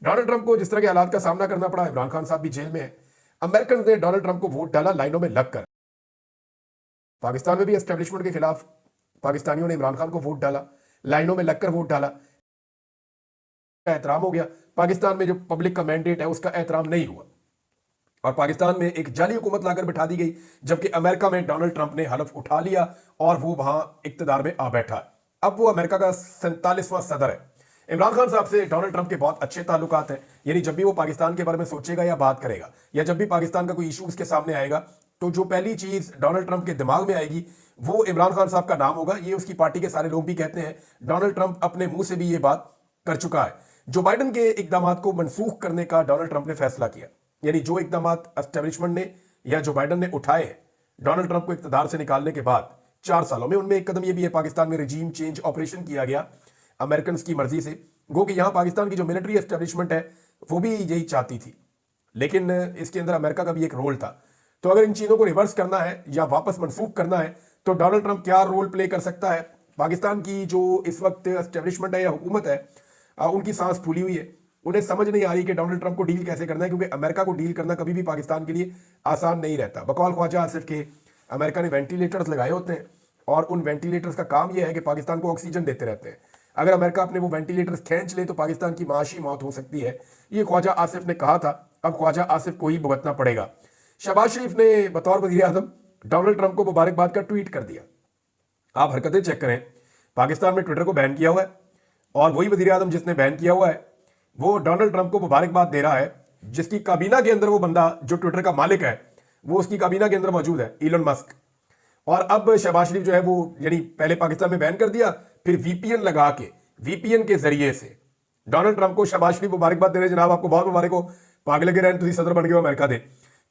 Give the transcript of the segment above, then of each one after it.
Donald Trump को जिस तरह के हालात का सामना करना पड़ा, इमरान खान साहब भी जेल में है, अमेरिकन ने डोनाल्ड ट्रंप को वोट डाला लाइनों में लगकर। पाकिस्तान में भी एस्टेब्लिशमेंट के खिलाफ पाकिस्तानियों ने इमरान खान को वोट डाला, लाइनों में लगकर वोट डाला, एहतराम हो गया। पाकिस्तान में जो पब्लिक का मैंडेट है उसका एहतराम नहीं हुआ और पाकिस्तान में एक जाली हुकूमत लाकर बिठा दी गई, जबकि अमेरिका में डोनाल्ड ट्रंप ने हलफ उठा लिया और वो वहां इक्तदार में आ बैठा। अब वो अमेरिका का 47वां सदर है। इमरान खान साहब से डोनाल्ड ट्रंप के बहुत अच्छे ताल्लुकात हैं, यानी जब भी वो पाकिस्तान के बारे में सोचेगा या बात करेगा या जब भी पाकिस्तान का कोई इशू उसके सामने आएगा तो जो पहली चीज डोनाल्ड ट्रंप के दिमाग में आएगी वो इमरान खान साहब का नाम होगा। ये उसकी पार्टी के सारे लोग भी कहते हैं, डोनाल्ड ट्रंप अपने मुंह से भी ये बात कर चुका है। जो बाइडन के इकदाम को मनसूख करने का डोनाल्ड ट्रंप ने फैसला किया, यानी जो इकदाम एस्टेब्लिशमेंट ने या जो बाइडन ने उठाए हैं डोनाल्ड ट्रंप को इक़्तिदार से निकालने के बाद 4 सालों में, उनमें एक कदम यह भी है, पाकिस्तान में रिजीम चेंज ऑपरेशन किया गया अमेरिकन की मर्जी से। गो कि यहां पाकिस्तान की जो मिलिट्री एस्टेब्लिशमेंट है वो भी यही चाहती थी, लेकिन इसके अंदर अमेरिका का भी एक रोल था। तो अगर इन चीजों को रिवर्स करना है या वापस मनसूख करना है तो डोनाल्ड ट्रंप क्या रोल प्ले कर सकता है? पाकिस्तान की जो इस वक्त एस्टेब्लिशमेंट है या हुकूमत है, उनकी सांस फूली हुई है, उन्हें समझ नहीं आ रही कि डोनाल्ड ट्रंप को डील कैसे करना है, क्योंकि अमेरिका को डील करना कभी भी पाकिस्तान के लिए आसान नहीं रहता। बकौल ख्वाजा आसिफ के अमेरिका ने वेंटिलेटर्स लगाए होते हैं और उन वेंटिलेटर्स का काम यह है कि पाकिस्तान को ऑक्सीजन देते रहते हैं। अगर अमेरिका अपने वो वेंटिलेटर्स खींच ले तो पाकिस्तान की माशी मौत हो सकती है। ये ख्वाजा आसिफ ने कहा था, अब ख्वाजा आसिफ को ही भुगतना पड़ेगा। शहबाज शरीफ ने बतौर वज़ीर आज़म डोनाल्ड ट्रंप को मुबारकबाद का ट्वीट कर दिया। आप हरकतें चेक करें, पाकिस्तान में ट्विटर को बैन किया हुआ है और वही वज़ीर आज़म जिसने बैन किया हुआ है वो डोनाल्ड ट्रंप को मुबारकबाद दे रहा है, जिसकी काबीना के अंदर वो बंदा जो ट्विटर का मालिक है वो उसकी काबीना के अंदर मौजूद है, इलन मस्क। और अब शहबाज शरीफ जो है वो यानी पहले पाकिस्तान में बैन कर दिया, फिर वीपीएन लगा के वीपीएन के जरिए से डोनाल्ड ट्रंप को शहबाज शरीफ मुबारकबाद दे रहे, जनाब आपको बहुत मुबारक हो, पागल लगे रहने, तुम सदर बन गए हो अमेरिका दे।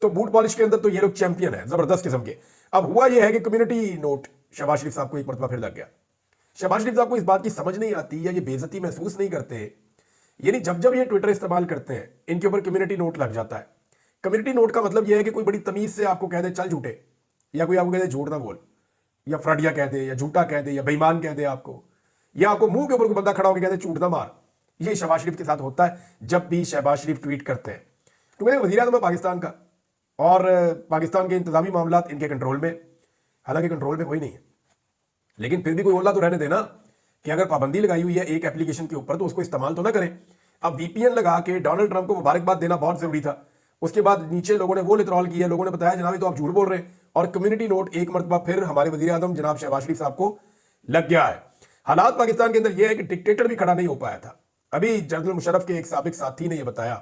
तो बूट पॉलिश के अंदर तो ये लोग चैंपियन है, जबरदस्त किस्म के। अब हुआ यह है कि कम्युनिटी नोट शहबाज शरीफ साहब को एक मरतबा फिर लग गया। शहबाज शरीफ साहब को इस बात की समझ नहीं आती या ये बेइज्जती महसूस नहीं करते, यानी जब जब ये ट्विटर इस्तेमाल करते हैं इनके ऊपर कम्युनिटी नोट लग जाता है। कम्युनिटी नोट का मतलब यह है कि कोई बड़ी तमीज से आपको कह दे चल झूठे, या कोई आपको कह दे झूठ ना बोल, या फ्रडिया कह दे, या झूठा कह दे, या बेईमान कह दे आपको, या आपको मुंह के ऊपर कोई बंदा खड़ा होकर कह दे झूठ ना मार। ये शहबाज शरीफ के साथ होता है जब भी शहबाज शरीफ ट्वीट करते हैं। तो मेरे वज़ीर आज़म है पाकिस्तान का और पाकिस्तान के इंतजामी मामला इनके कंट्रोल में, हालांकि कंट्रोल में कोई नहीं है, लेकिन फिर भी कोई ओला तो रहने देना कि अगर पाबंदी लगाई हुई है एक एप्लीकेशन के ऊपर तो उसको इस्तेमाल तो ना करें। अब वीपीएन लगा के डोनाल्ड ट्रंप को मुबारकबाद देना बहुत जरूरी था। उसके बाद नीचे लोगों ने वो लितरॉल किया, लोगों ने बताया जनाब तो आप झूठ बोल रहे हैं, और कम्युनिटी नोट एक मरतबा फिर हमारे वज़ीर आज़म जनाब शहबाज शरीफ साहब को लग गया है। हालात पाकिस्तान के अंदर यह है कि डिक्टेटर भी खड़ा नहीं हो पाया था। अभी जनरल मुशर्रफ के एक साबिक साथी ने यह बताया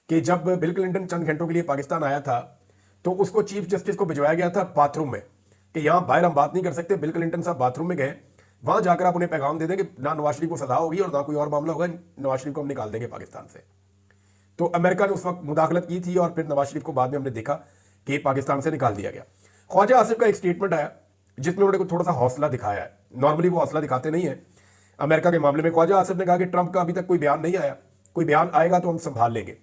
कि जब बिल क्लिंटन चंद घंटों के लिए पाकिस्तान आया था तो उसको चीफ जस्टिस को भिजवाया गया था बाथरूम में कि यहां बाहर हम बात नहीं कर सकते। बिल क्लिंटन साहब बाथरूम में गए, वहां जाकर आप उन्हें पैगाम दे दें कि ना नवाज शरीफ को सजा होगी और ना कोई और मामला होगा, नवाज शरीफ को हम निकाल देंगे पाकिस्तान से। तो अमेरिका ने उस वक्त मुदाखलत की थी और फिर नवाज शरीफ को बाद में हमने देखा कि पाकिस्तान से निकाल दिया गया। ख्वाजा आसिफ का एक स्टेटमेंट आया जिसमें उन्होंने थोड़ा सा हौसला दिखाया है। नॉर्मली वो हौसला दिखाते नहीं है अमेरिका के मामले में। ख्वाजा आसिफ ने कहा कि ट्रंप का अभी तक कोई बयान नहीं आया, कोई बयान आएगा तो हम संभाल लेंगे।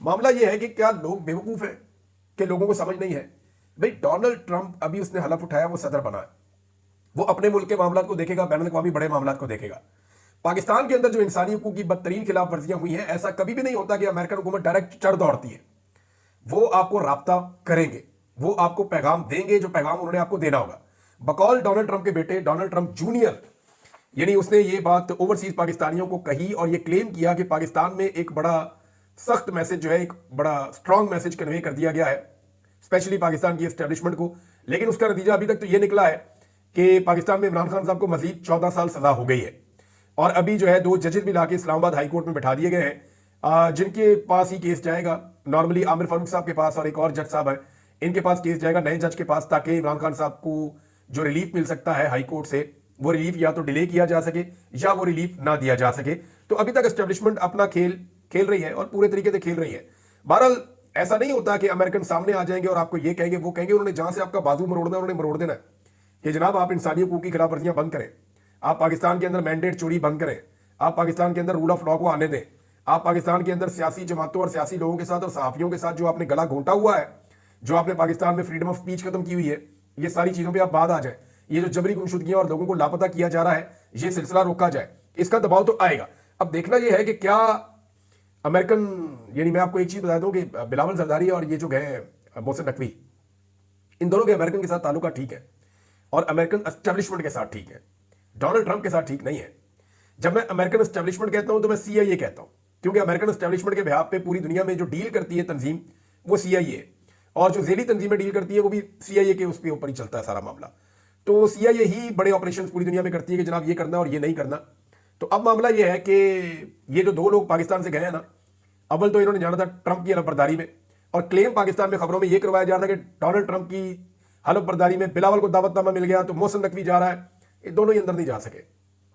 मामला यह है कि क्या लोग बेवकूफ हैं कि लोगों को समझ नहीं है? भाई डोनाल्ड ट्रंप अभी उसने हलफ उठाया, वो सदर बना है, वो अपने मुल्क के मामला को देखेगा, बैन अवी बड़े मामला को देखेगा। पाकिस्तान के अंदर जो इंसानी हुकूक की बदतरीन खिलाफ वर्जियां हुई हैं, ऐसा कभी भी नहीं होता कि अमेरिकन हुकूमत डायरेक्ट चढ़ दौड़ती है। वो आपको राब्ता करेंगे, वो आपको पैगाम देंगे जो पैगाम उन्होंने आपको देना होगा। बकौल डोनाल्ड ट्रंप के बेटे डोनाल्ड ट्रंप जूनियर, यानी उसने ये बात ओवरसीज पाकिस्तानियों को कही और ये क्लेम किया कि पाकिस्तान में एक बड़ा सख्त मैसेज जो है, एक बड़ा स्ट्रांग मैसेज कन्वे कर दिया गया है स्पेशली पाकिस्तान की एस्टेब्लिशमेंट को। लेकिन उसका नतीजा अभी तक तो ये निकला है कि पाकिस्तान में इमरान खान साहब को मजीद 14 साल सजा हो गई है और अभी जो है 2 जजेस भी लाके इस्लामाबाद हाई कोर्ट में बैठा दिए गए हैं, जिनके पास ही केस जाएगा। नॉर्मली आमिर फारूक साहब के पास और एक और जज साहब है, इनके पास केस जाएगा नए जज के पास, ताकि इमरान खान साहब को जो रिलीफ मिल सकता है हाई कोर्ट से, वो रिलीफ या तो डिले किया जा सके या वो रिलीफ ना दिया जा सके। तो अभी तक एस्टेब्लिशमेंट अपना खेल खेल रही है और पूरे तरीके से खेल रही है। बहरहाल ऐसा नहीं होता कि अमेरिकन सामने आ जाएंगे और आपको ये कहेंगे वो कहेंगे। उन्होंने जहां से आपका बाजू मरोड़ना उन्होंने मरोड़ देना है कि जनाब आप इंसानी हुकूक की खिलाफ वर्जियां बंद करें, आप पाकिस्तान के अंदर मैंडेट चोरी बंद करें, आप पाकिस्तान के अंदर रूल ऑफ लॉ को आने दें, आप पाकिस्तान के अंदर सियासी जमातों और सियासी लोगों के साथ और सहाफियों के साथ जो आपने गला घोंटा हुआ है, जो आपने पाकिस्तान में फ्रीडम ऑफ स्पीच खत्म की हुई है, ये सारी चीजों पर आप बाद आ जाए। ये जो जबरी गुमशुदगियां और लोगों को लापता किया जा रहा है, ये सिलसिला रोका जाए, इसका दबाव तो आएगा। अब देखना यह है कि क्या अमेरिकन, यानी मैं आपको एक चीज बता दूं कि बिलावल जरदारी और ये जो गए मोहसिन नकवी, इन दोनों के अमेरिकन के साथ ताल्लुका ठीक है और अमेरिकन एस्टेब्लिशमेंट के साथ ठीक है, डोनाल्ड ट्रंप के साथ ठीक नहीं है। जब मैं अमेरिकन एस्टेब्लिशमेंट कहता हूं तो मैं सीआईए कहता हूं, क्योंकि अमेरिकन एस्टेब्लिशमेंट के बिहाफ पे पूरी दुनिया में जो डील करती है तंजीम वो सीआईए, और जो जेली तंजीमें डील करती है वो भी सीआईए के उसके ऊपर ही चलता है सारा मामला। तो सीआईए ही बड़े ऑपरेशन पूरी दुनिया में करती है कि जनाब ये करना और ये नहीं करना। तो अब मामला ये है कि ये जो दो लोग पाकिस्तान से गए हैं ना, अव्वल तो इन्होंने जाना था ट्रंप की हलफबरदारी में, और क्लेम पाकिस्तान में खबरों में यह करवाया जा रहा है कि डोनाल्ड ट्रंप की हलफबरदारी में बिलावल को दावतनामा मिल गया तो मोहसिन नकवी जा रहा है। ये दोनों ही अंदर नहीं जा सके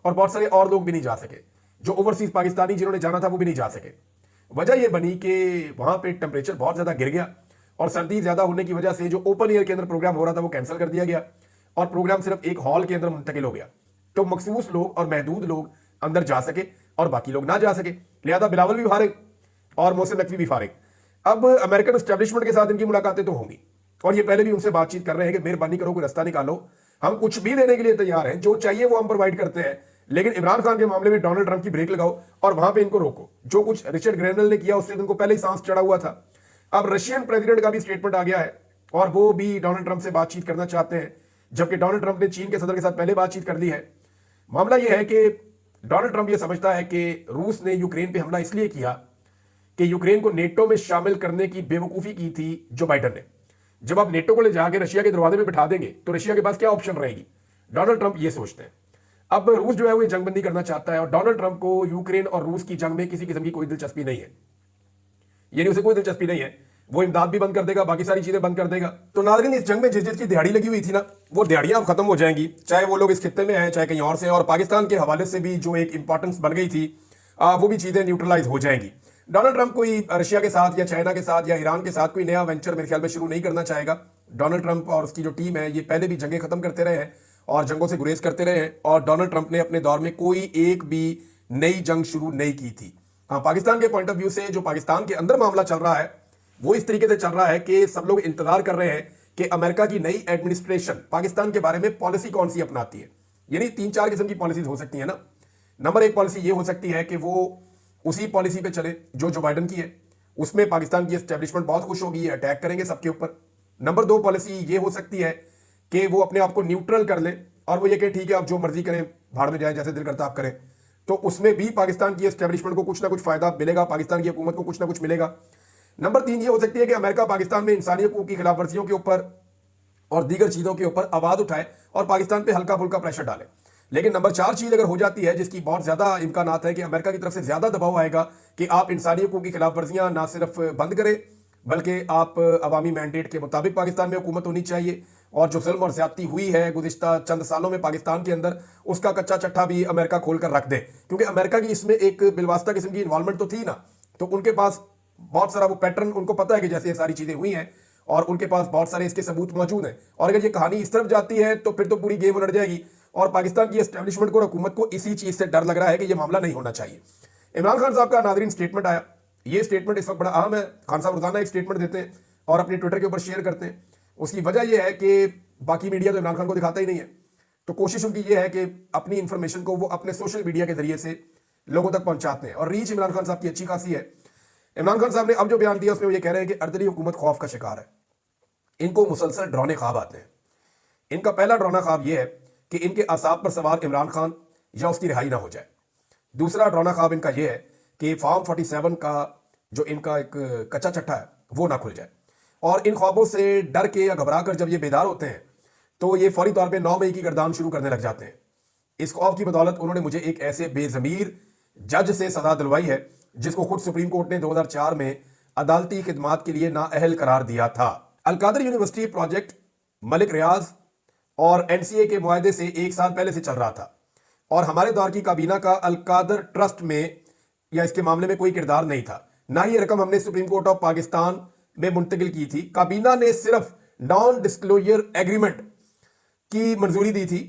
और बहुत सारे और लोग भी नहीं जा सके, जो ओवरसीज पाकिस्तानी जिन्होंने जाना था वो भी नहीं जा सके। वजह यह बनी कि वहां पे टेम्परेचर बहुत ज्यादा गिर गया और सर्दी ज्यादा होने की वजह से जो ओपन एयर के अंदर प्रोग्राम हो रहा था वो कैंसिल कर दिया गया और प्रोग्राम सिर्फ एक हॉल के अंदर मुंतकिल हो गया। तो मखसूस लोग और महदूद लोग अंदर जा सके और बाकी लोग ना जा सके, लिहाजा बिलावल भी फारिग और मोहसिन नकवी भी फारिग। अब अमेरिकन एस्टेब्लिशमेंट के साथ इनकी मुलाकातें तो होंगी और ये पहले भी उनसे बातचीत कर रहे हैं कि मेहरबानी करो कोई रास्ता निकालो, हम कुछ भी देने के लिए तैयार हैं, जो चाहिए वो हम प्रोवाइड करते हैं, लेकिन इमरान खान के मामले में डोनाल्ड ट्रंप की ब्रेक लगाओ और वहां पे इनको रोको। जो कुछ रिचर्ड ग्रेनल ने किया उससे इनको पहले ही सांस चढ़ा हुआ था। अब रशियन प्रेसिडेंट का भी स्टेटमेंट आ गया है और वो भी डोनाल्ड ट्रंप से बातचीत करना चाहते हैं, जबकि डोनाल्ड ट्रंप ने चीन के सदर के साथ पहले बातचीत कर ली है। मामला यह है कि डोनाल्ड ट्रंप यह समझता है कि रूस ने यूक्रेन पे हमला इसलिए किया कि यूक्रेन को नेटो में शामिल करने की बेवकूफी की थी जो बाइडन ने। जब आप नेटो को ले जाके रशिया के दरवाजे में बिठा देंगे तो रशिया के पास क्या ऑप्शन रहेगी, डोनाल्ड ट्रंप ये सोचते हैं। अब रूस जो है वो जंगबंदी करना चाहता है और डोनाल्ड ट्रंप को यूक्रेन और रूस की जंग में किसी किस्म की कोई दिलचस्पी नहीं है, यानी उसे कोई दिलचस्पी नहीं है। वो इमदाद भी बंद कर देगा, बाकी सारी चीजें बंद कर देगा। तो नाज़रीन, इस जंग में जिस जिसकी दिहाड़ी लगी हुई थी ना, वो दिहाड़ियां अब खत्म हो जाएंगी, चाहे वो लोग इस खित्ते में हैं चाहे कहीं और से, और पाकिस्तान के हवाले से भी जो एक इंपॉर्टेंस बन गई थी वो भी चीजें न्यूट्रलाइज हो जाएंगी। डोनाल्ड ट्रंप कोई रशिया के साथ या चाइना के साथ या ईरान के साथ कोई नया वेंचर मेरे ख्याल में शुरू नहीं करना चाहेगा। डोनाल्ड ट्रंप और उसकी जो टीम है ये पहले भी जंगें खत्म करते रहे हैं और जंगों से गुरेज करते रहे हैं, और डोनाल्ड ट्रंप ने अपने दौर में कोई एक भी नई जंग शुरू नहीं की थी। हाँ, पाकिस्तान के पॉइंट ऑफ व्यू से जो पाकिस्तान के अंदर मामला चल रहा है वो इस तरीके से चल रहा है कि सब लोग इंतजार कर रहे हैं कि अमेरिका की नई एडमिनिस्ट्रेशन पाकिस्तान के बारे में पॉलिसी कौन सी अपनाती है। यानी 3-4 किस्म की पॉलिसीज हो सकती है ना। नंबर 1 पॉलिसी ये हो सकती है कि वो उसी पॉलिसी पे चले जो बाइडन की है, उसमें पाकिस्तान की एस्टेब्लिशमेंट बहुत खुश होगी, ये अटैक करेंगे सबके ऊपर। नंबर 2 पॉलिसी ये हो सकती है कि वो अपने आप को न्यूट्रल कर ले और वो ये कि ठीक है आप जो मर्जी करें, भाड़ में जाए, जैसे दिल करता आप करें। तो उसमें भी पाकिस्तान की एस्टेब्लिशमेंट को कुछ ना कुछ फायदा मिलेगा, पाकिस्तान की हुकूमत को कुछ ना कुछ मिलेगा। नंबर 3 ये हो सकती है कि अमेरिका पाकिस्तान में इंसानी हकूक की खिलाफ वर्जियों के ऊपर और दीगर चीजों के ऊपर आवाज उठाए और पाकिस्तान पे हल्का फुल्का प्रेशर डाले। लेकिन नंबर 4 चीज अगर हो जाती है, जिसकी बहुत ज्यादा इम्कानात है कि अमेरिका की तरफ से ज्यादा दबाव आएगा कि आप इंसानी हकूक की खिलाफ वर्जियां ना सिर्फ बंद करें बल्कि आप अवामी मैंडेट के मुताबिक पाकिस्तान में हुकूमत होनी चाहिए, और जो जुल्म और ज्यादती हुई है गुज़िश्ता चंद सालों में पाकिस्तान के अंदर, उसका कच्चा चट्ठा भी अमेरिका खोल कर रख दे। क्योंकि अमेरिका की इसमें एक बिलवास्ता किस्म की इन्वॉल्वमेंट तो थी ना, तो उनके पास बहुत सारा वो पैटर्न उनको पता है कि जैसे ये सारी चीजें हुई हैं और उनके पास बहुत सारे इसके सबूत मौजूद हैं। और अगर ये कहानी इस तरफ जाती है तो फिर तो पूरी गेम उलट जाएगी और पाकिस्तान की एस्टेब्लिशमेंट को और हुकूमत को इसी चीज से डर लग रहा है कि ये मामला नहीं होना चाहिए। इमरान खान साहब का नाज़रीन स्टेटमेंट आया, ये स्टेटमेंट इस वक्त बड़ा अहम है। खान साहब रोजाना एक स्टेटमेंट देते हैं और अपने ट्विटर के ऊपर शेयर करते हैं। उसकी वजह यह है कि बाकी मीडिया तो इमरान खान को दिखाता ही नहीं है, तो कोशिश उनकी यह है कि अपनी इंफॉर्मेशन को वो अपने सोशल मीडिया के जरिए से लोगों तक पहुंचाते हैं और रीच इमरान खान साहब की अच्छी खासी है। इमरान खान साहब ने अब जो बयान दिया उसमें वो ये कह रहे हैं कि अर्दली हुकूमत खौफ का शिकार है, इनको मुसलसल डरावने ख्वाब आते हैं। इनका पहला डरावना ख्वाब यह है कि इनके आसाब पर सवार इमरान खान या उसकी रिहाई ना हो जाए। दूसरा डरावना ख्वाब इनका यह है कि फॉर्म 47 का जो इनका एक कच्चा चट्टा है वो ना खुल जाए। और इन ख्वाबों से डर के या घबरा कर जब ये बेदार होते हैं तो ये फौरी तौर पे 9 मई की गर्दान शुरू करने लग जाते हैं। इस खौफ की बदौलत उन्होंने मुझे एक ऐसे बेजमीर जज से सजा दिलवाई है जिसको खुद सुप्रीम कोर्ट ने 2004 में अदालती खिदमात के लिए नाअहल करार दिया था। अलकादर यूनिवर्सिटी प्रोजेक्ट मलिक रियाज और एनसीए के मुआहदे से 1 साल पहले से चल रहा था और हमारे दौर की काबीना का अलकादर ट्रस्ट में या इसके मामले में कोई किरदार नहीं था, ना ही ये रकम हमने सुप्रीम कोर्ट ऑफ पाकिस्तान में मुंतकिल की थी। काबीना ने सिर्फ नॉन डिस्क्लोजर एग्रीमेंट की मंजूरी दी थी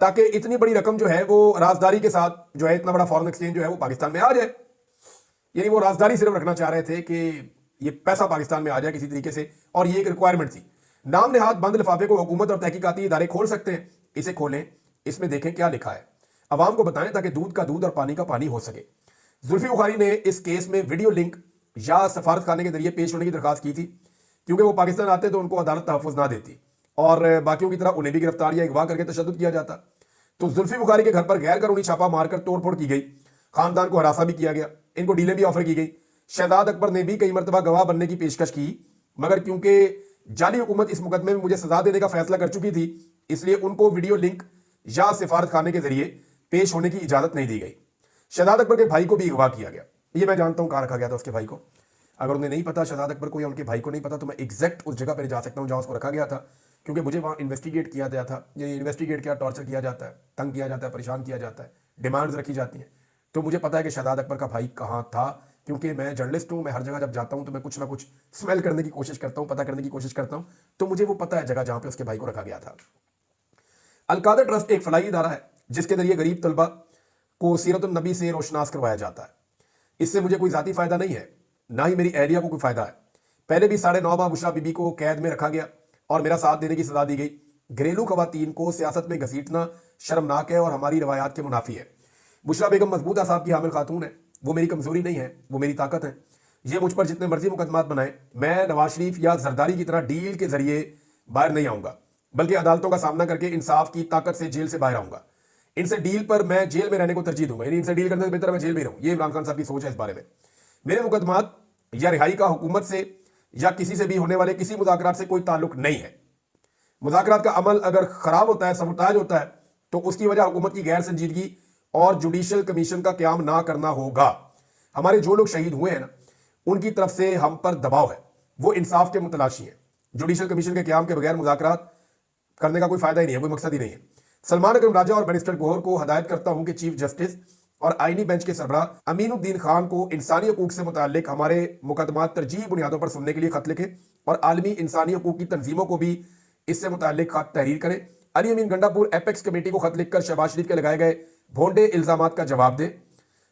ताकि इतनी बड़ी रकम जो है वो राजदारी के साथ जो है, इतना बड़ा फॉरेन एक्सचेंज जो है वो पाकिस्तान में आ जाए। यानी वो राजदारी सिर्फ रखना चाह रहे थे कि ये पैसा पाकिस्तान में आ जाए किसी तरीके से, और ये एक रिक्वायरमेंट थी। नाम नेहाद बंद लिफाफे को हुकूमत और तहकीकाती इदारे खोल सकते हैं, इसे खोलें, इसमें देखें क्या लिखा है, अवाम को बताएं ताकि दूध का दूध और पानी का पानी हो सके। जुल्फी बुखारी ने इस केस में वीडियो लिंक या सफारत खाने के जरिए पेश होने की दरखास्त की थी, क्योंकि वो पाकिस्तान आते तो उनको अदालत तहफ़्फ़ुज़ ना देती और बाकियों की तरह उन्हें भी गिरफ्तार या अगवा करके तशद्दुद किया जाता। तो जुल्फी बुखारी के घर पर गैर कानूनी छापा मारकर तोड़फोड़ की गई, खानदान को हरासा भी किया गया, इनको डीलें भी ऑफर की गई। शहजाद अकबर ने भी कई मरतबा गवाह बनने की पेशकश की, मगर क्योंकि जाली हुकूमत इस मुकदमे में मुझे सजा देने का फैसला कर चुकी थी, इसलिए उनको वीडियो लिंक या सिफारत खाने के जरिए पेश होने की इजाजत नहीं दी गई। शहजाद अकबर के भाई को भी अगवा किया गया। ये मैं जानता हूं कहां रखा गया था उसके भाई को। अगर उन्हें नहीं पता, शहजाद अकबर को या उनके भाई को नहीं पता, तो मैं एग्जैक्ट उस जगह पर जा सकता हूं जहां उसको रखा गया था, क्योंकि मुझे वहां इन्वेस्टिगेट किया गया था। ये इन्वेस्टिगेट किया, टॉर्चर किया जाता है, तंग किया जाता है, परेशान किया जाता है, डिमांड्स रखी जाती हैं। तो मुझे पता है कि शहजाद अकबर का भाई कहां था, क्योंकि मैं जर्नलिस्ट हूं। मैं हर जगह जब जाता हूं तो मैं कुछ ना कुछ स्मेल करने की कोशिश करता हूं, पता करने की कोशिश करता हूं। तो मुझे वो पता है जगह जहां पे उसके भाई को रखा गया था। अलकादर ट्रस्ट एक फलाही इदारा है जिसके जरिए गरीब तलबा को सीरतुन नबी से रोशनास करवाया जाता है। इससे मुझे कोई जाती फायदा नहीं है, ना ही मेरी एहलिया को कोई फायदा है। पहले भी 9.5 माह बुशरा बीबी को कैद में रखा गया और मेरा साथ देने की सजा दी गई। घरेलू खवातीन को सियासत में घसीटना शर्मनाक है और हमारी रवायात के मुनाफी है। बुशरा बेगम मजबूत आसाब की हामिल खातून है, वो मेरी कमजोरी नहीं है, वो मेरी ताकत है। ये मुझ पर जितने मर्जी मुकदमात बनाए, मैं नवाज शरीफ या जरदारी की तरह डील के जरिए बाहर नहीं आऊंगा, बल्कि अदालतों का सामना करके इंसाफ की ताकत से जेल से बाहर आऊंगा। इनसे डील पर मैं जेल में रहने को तरजीह दूंगा, यानी इनसे डील करने से बेहतर मैं जेल में रहूं। ये इमरान खान साहब की सोच है इस बारे में। मेरे मुकदमात या रिहाई का हुकूमत से या किसी से भी होने वाले किसी मुज़ाकरात से कोई ताल्लुक नहीं है। मुज़ाकरात का अमल अगर खराब होता है, सबूताज होता है, तो उसकी वजह हुकूमत की गैर संजीदगी और जुडिशल कमीशन का क्याम ना करना होगा। हमारे जो लोग शहीद हुए हैं ना, उनकी तरफ से हम पर दबाव है, वो इंसाफ के मुतलाशी हैं। जुडिशल कमीशन के क्याम के बगैर मुज़ाकरात करने का कोई फायदा ही नहीं है, कोई मकसद ही नहीं है। सलमान अकरम राजा और बैरिस्टर गोहर को हदायत करता हूं कि चीफ जस्टिस और आईनी बेंच के सरबराह अमीनुद्दीन खान को इंसानी हकूक से मुताल्लिक हमारे मुकदमात तरजीह बुनियादों पर सुनने के लिए खत लिखे और आलमी इंसानी हकूक की तंजीमों को भी इससे मुताल्लिक खत तहरीर करें। अली अमीन गंडापुर एपेक्स कमेटी को खत लिखकर शहबाज शरीफ के लगाए गए भोंडे इल्जामात का जवाब दे।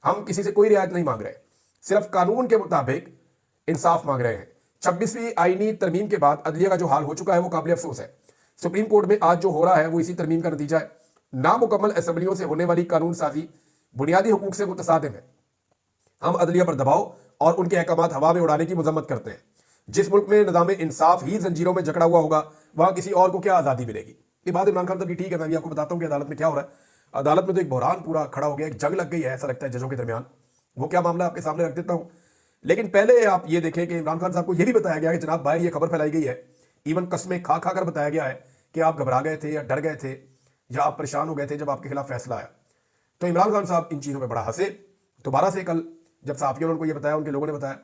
हम किसी से कोई रियायत नहीं मांग रहे, सिर्फ कानून के मुताबिक इंसाफ मांग रहे हैं। 26वीं आईनी तरमीम के बाद अदलिया का जो हाल हो चुका है वो काबिल अफसोस है। सुप्रीम कोर्ट में आज जो हो रहा है वो इसी तरमीम का नतीजा है। नामुकम्मल असेंबलियों से होने वाली कानून साजी बुनियादी हकूक से मुतसादिम है। हम अदलिया पर दबाव और उनके अहकामात हवा में उड़ाने की मजम्मत करते हैं। जिस मुल्क में निज़ाम इंसाफ ही जंजीरों में जकड़ा हुआ होगा, वहां किसी और को क्या आज़ादी मिलेगी। ये बात इमरान खान साहब की ठीक है। मैं भी आपको बताता हूँ कि अदालत में क्या हो रहा है। अदालत में तो एक बहरान पूरा खड़ा हो गया, एक जंग लग गई है, ऐसा लगता है जजों के दरमियान। वो क्या मामला आपके सामने रख देता हूँ, लेकिन पहले आप ये देखें कि इमरान खान साहब को यह भी बताया गया कि जनाब बाहर ये खबर फैलाई गई है, इवन कस्में खा खा कर बताया गया है कि आप घबरा गए थे या डर गए थे या आप परेशान हो गए थे जब आपके खिलाफ फैसला आया। तो इमरान खान साहब इन चीज़ों पर बड़ा हंसे। दोबारा से कल जब साफियों ने उनको ये बताया, उनके लोगों ने बताया,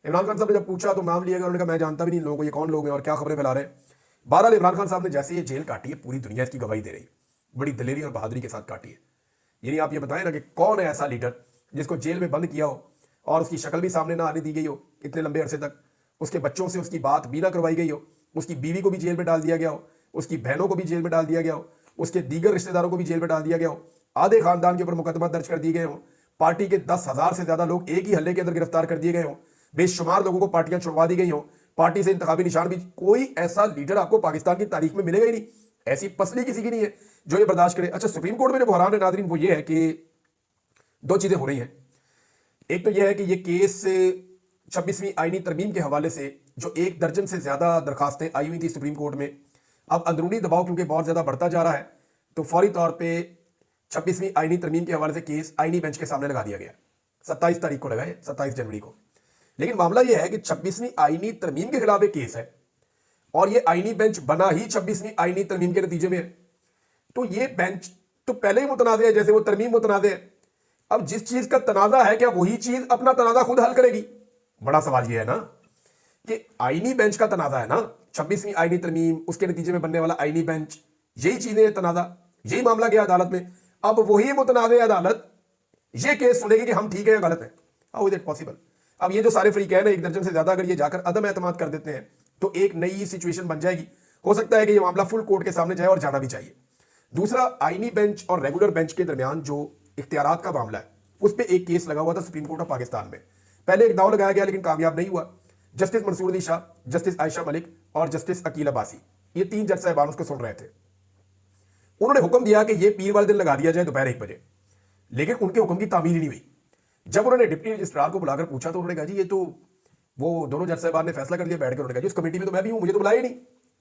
इमरान खान साहब ने जब पूछा तो नाम लिया गया, उन्होंने कहा मैं जानता भी नहीं लोगों को ये कौन लोग हैं और क्या खबरें फैला रहे हैं। बहरहाल इमरान खान साहब ने जैसे ये जेल काटी है, पूरी दुनिया इसकी गवाही दे रही, बड़ी दलेरी और बहादुरी के साथ काटी है। यानी आप ये बताएं ना कि कौन है ऐसा लीडर जिसको जेल में बंद किया हो और उसकी शक्ल भी सामने ना आने दी गई हो इतने लंबे अरसे तक, उसके बच्चों से उसकी बात भी ना करवाई गई हो, उसकी बीवी को भी जेल में डाल दिया गया हो, उसकी बहनों को भी जेल में डाल दिया गया हो, उसके दीगर रिश्तेदारों को भी जेल में डाल दिया गया हो, आधे खानदान के ऊपर मुकदमा दर्ज कर दिए गए हो, पार्टी के 10,000 से ज्यादा लोग एक ही हल्ले के अंदर गिरफ्तार कर दिए गए हो, बेशुमार लोगों को पार्टियां छुड़वा दी गई हो, पार्टी से इंतखाबी निशान भी। कोई ऐसा लीडर आपको पाकिस्तान की तारीख में मिलेगा ही नहीं, ऐसी पसली किसी की नहीं है जो ये बर्दाश्त करे। अच्छा, सुप्रीम कोर्ट में जो बहरान है नादरीन, वो ये है कि दो चीजें हो रही हैं। एक तो यह है कि ये केस 26वीं आईनी तरमीम के हवाले से जो 1 दर्जन से ज्यादा दरखास्तें आई हुई थी सुप्रीम कोर्ट में, अब अंदरूनी दबाव क्योंकि बहुत ज्यादा बढ़ता जा रहा है, तो फौरी तौर पर 26वीं आईनी तरमीम के हवाले से केस आईनी बेंच के सामने लगा दिया गया। 27 तारीख को लगाए, 27 जनवरी को। लेकिन मामला यह है कि 26वीं आईनी तरमीम के खिलाफ एक केस है और ये आईनी बेंच बना ही 26वीं आईनी तरमीम के नतीजे में है। तो ये बेंच तो पहले ही मुतनाज़ है, जैसे वो तरमीम मुतनाज़ है। अब जिस चीज का तनाजा है, क्या वही चीज अपना तनाजा खुद हल करेगी? बड़ा सवाल ये है ना कि आईनी बेंच का तनाजा है ना, 26वीं आईनी तरमीम, उसके नतीजे में बनने वाला आईनी बेंच, यही चीजें तनाजा, यही मामला गया अदालत में। अब वही मुतनाज़ अदालत ये केस सुनेगी कि हम ठीक है या गलत है। How is it possible? अब ये जो सारे फ्रीक है ना, 1 दर्जन से ज्यादा, अगर ये जाकर अदम एतमाद कर देते हैं तो एक नई सिचुएशन बन जाएगी। हो सकता है कि ये मामला फुल कोर्ट के सामने जाए और जाना भी चाहिए। दूसरा, आईनी बेंच और रेगुलर बेंच के दरमियान जो इख्तियारात का मामला है, उस पर एक केस लगा हुआ था सुप्रीम कोर्ट ऑफ पाकिस्तान में। पहले एक दाव लगाया गया लेकिन कामयाब नहीं हुआ। जस्टिस मंसूर अली शाह, जस्टिस आयशा मलिक और जस्टिस अकील अब्बासी, ये 3 जज साहबान उसको सुन रहे थे। उन्होंने हुक्म दिया कि ये पीर वाले दिन लगा दिया जाए दोपहर 1 बजे, लेकिन उनके हुक्म की तामील ही नहीं हुई। जब उन्होंने डिप्टी रजिस्ट्रार को बुलाकर पूछा तो उन्होंने कहा जी ये तो वो दोनों जज साहबान ने फैसला कर लिया बैठ कर। उन्होंने कहा जी उस कमेटी में तो मैं भी हूं, मुझे तो बुलाया ही नहीं,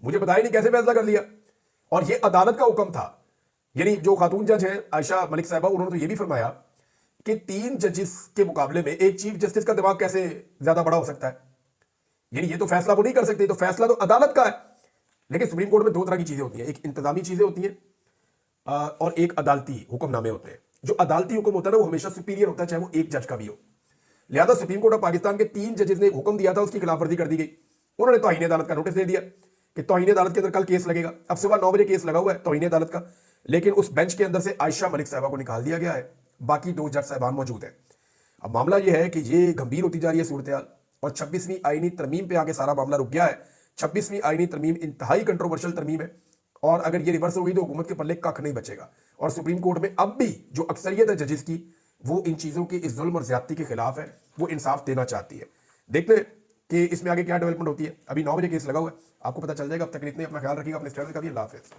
मुझे बताया नहीं कैसे फैसला कर लिया। और ये अदालत का हुक्म था। यानी जो खातून जज हैं आयशा मलिक साहबा, उन्होंने तो ये भी फरमाया कि 3 जजेस के मुकाबले में एक चीफ जस्टिस का दिमाग कैसे ज्यादा बड़ा हो सकता है। यानी ये तो फैसला वो नहीं कर सकते, तो फैसला तो अदालत का है। लेकिन सुप्रीम कोर्ट में 2 तरह की चीजें होती हैं, एक इंतजामी चीजें होती हैं और एक अदालती हुक्मनामे होते हैं। जो अदालती हुक्म होता है ना वो हमेशा सुपीरियर होता है, चाहे वो एक जज का भी हो। लिहाजा सुप्रीम कोर्ट ऑफ पाकिस्तान के 3 जजेस ने एक हुक्म दिया था, उसकी खिलाफवर्जी कर दी गई। उन्होंने तौहीन अदालत का नोटिस दे दिया कि तौहीन अदालत के अंदर कल केस लगेगा। अब सुबह 9 बजे केस लगा हुआ है तौहीन अदालत का, लेकिन उस बेंच के अंदर से आयशा मलिक साहबा को निकाल दिया गया है, बाकी 2 जज साहबान मौजूद हैं। अब मामला यह है कि ये गंभीर होती जा रही है सूरत और 26वीं आईनी तरमीम पे आके सारा मामला रुक गया है। 26वीं आईनी तरमीम इंतहाई कंट्रोवर्शियल तरमीम है और अगर ये रिवर्स हो गई तो हुकूमत के पल्ले कख नहीं बचेगा। और सुप्रीम कोर्ट में अब भी जो अक्सरियत है जजेस की, वो इन चीज़ों की, इस जुल्म और ज्यादती के खिलाफ है, वो इंसाफ देना चाहती है। देखते हैं कि इसमें आगे क्या डेवलपमेंट होती है। अभी 9 बजे केस लगा हुआ है, आपको पता चल जाएगा। अब तक इतने, अपना ख्याल रखिएगा, अपने स्टूडेंट का भी। अल्लाह हाफिज़।